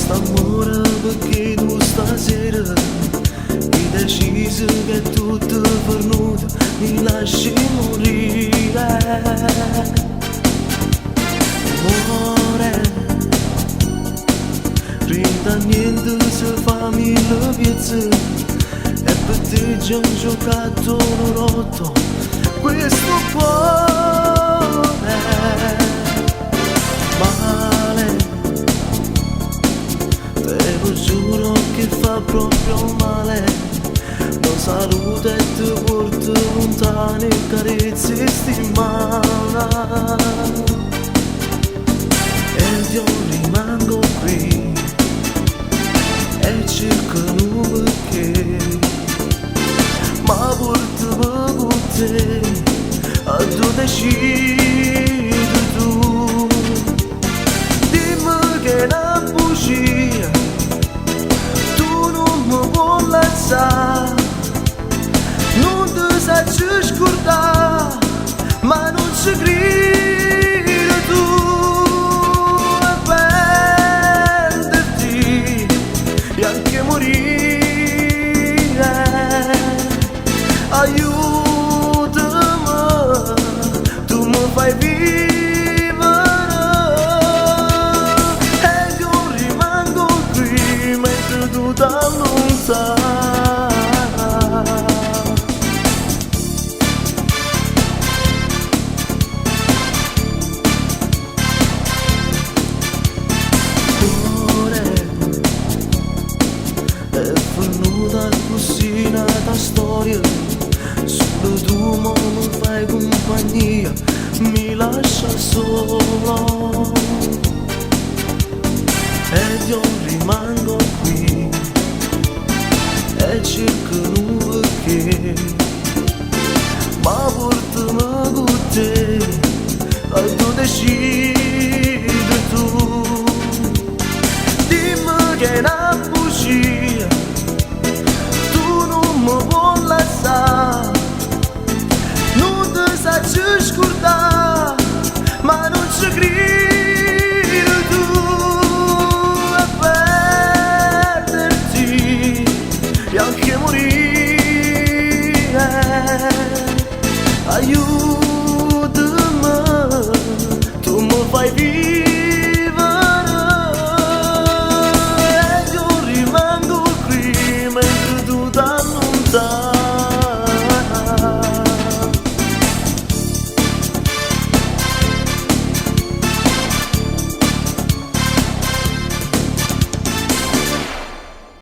St'amore perché tu stasera hai deciso che è tutto perduto, mi lasci morire. Amore, rinda niente se fa mille piezze e per te già ho giocato un rotto questo cuore. Male, te lo giuro che fa proprio male. Non saluto e ti porto lontano e carezze stimala. E io rimango qui e cerco un perché, ma porto con te a tu decidi tu. Dimmi che è una bugia, tu non mi vuoi lasciare, non ti sai scordare, ma non ci credi tu. Aiutami, tu mi fai vivere e io rimango qui mentre tu ti allontani. Cuore, è venuta così nata storia, solo tu mi fai compagnia, mi lascia solo ed io rimango qui e cerco un perché, ma portami con te e tu decidi tu. Dimmi che è una bugia, tu non mi vuoi lasciare, non ti sai scordare, ma non ci credi tu. A perderti e anche morire. Aiutami, tu mi fai vivere e io rimango qui mentre tu ti allontani.